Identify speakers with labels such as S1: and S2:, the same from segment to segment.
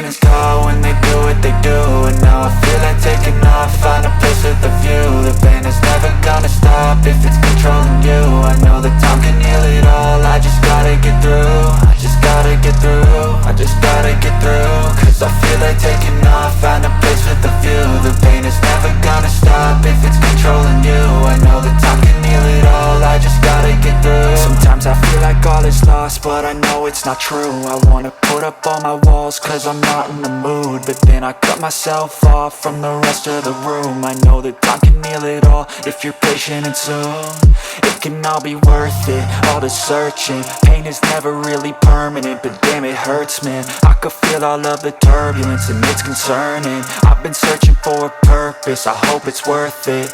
S1: demons call when they do what they do. And now I feel like taking off, find a place with a view. The pain is never gonna stop if it's controlling you. I know that time can heal it all, I just gotta get through. I just gotta get through, I just gotta get through. Cause I feel like taking off, find a place with a view. The pain is never gonna stop if it's controlling you. I know that time can heal it all, I just gotta get through. Sometimes I feel like all is lost, but I know it's not true. I wanna put up all my walls cause I'm not in the mood, but then I cut myself off from the rest of the room. I know that time can heal it all if you're patient and soon. It can all be worth it, all the searching. Pain is never really permanent, but damn it hurts, man. I could feel all of the turbulence and it's concerning. I've been searching for a purpose, I hope it's worth it.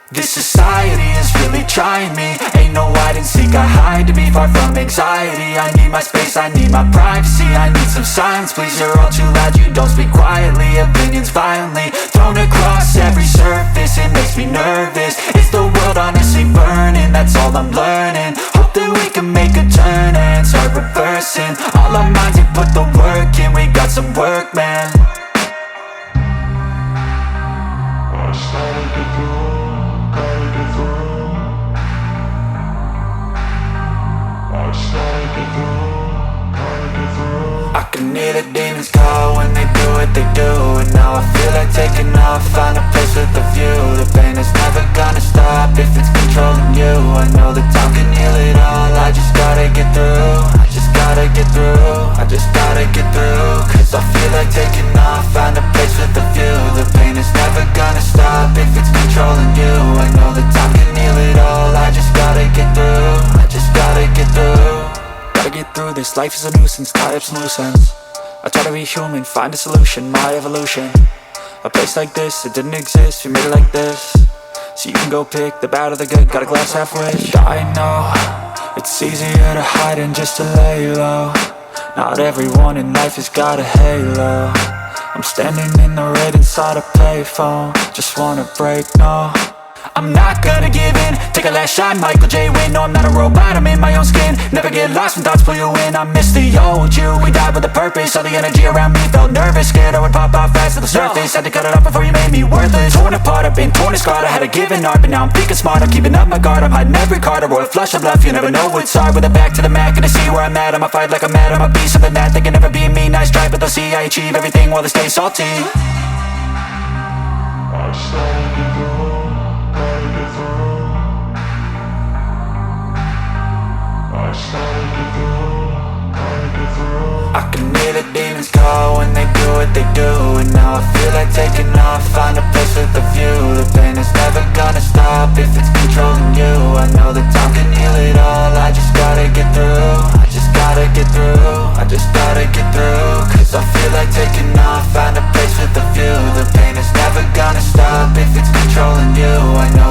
S1: This society is really trying me. Ain't no hide and seek, I hide to be far from anxiety. I need my space, I need my privacy. I need some silence, please, you're all too loud. You don't speak quietly, opinions violently thrown across every surface. It makes me nervous, is the world honestly burning? That's all I'm learning. Hope that we can make a turn and start reversing. All our minds, we put the work in, we got some work, man. I started to do. I can hear the demons call when they do what they do. And now I feel like taking off, find a place with a view. The pain is never gonna stop if it's controlling you. I know that time can heal it all, I just gotta get through. I just gotta get through, I just gotta get through. Cause I feel like taking off, find a place with a view. The pain is never gonna stop if it's controlling you. I know that time can heal it all, I just gotta get through. I just gotta get through. Gotta get through this, life is a nuisance, tie up some loose ends. I try to be human, find a solution, my evolution. A place like this, it didn't exist, we made it like this. So you can go pick the bad or the good, got a glass halfway. I know, it's easier to hide than just to lay low. Not everyone in life has got a halo. I'm standing in the red inside a payphone, just wanna break, no. I'm not gonna give in, take a last shot, Michael J. Win. No, I'm not a robot, I'm in my own skin. Never get lost when thoughts pull you in. I miss the old you, we died with a purpose. All the energy around me felt nervous, scared I would pop off fast to the surface. Had to cut it off before you made me worthless. Torn apart, I've been torn and scarred. I had a given art, but now I'm thinking smart. I'm keeping up my guard, I'm hiding every card. A royal flush of love, you never know what's hard. With a back to the mat, gonna see where I'm at. I'ma fight like I'm mad, I'ma be something that they can never be me. Nice try, but they'll see I achieve everything while they stay salty. I started to go. I can hear the demons call when they do what they do. And now I feel like taking off, find a place with a view. The pain is never gonna stop if it's controlling you. I know that time can heal it all, I just gotta get through. I just gotta get through, I just gotta get through. Cause I feel like taking off, find a place with a view. The pain is never gonna stop if it's controlling you. I know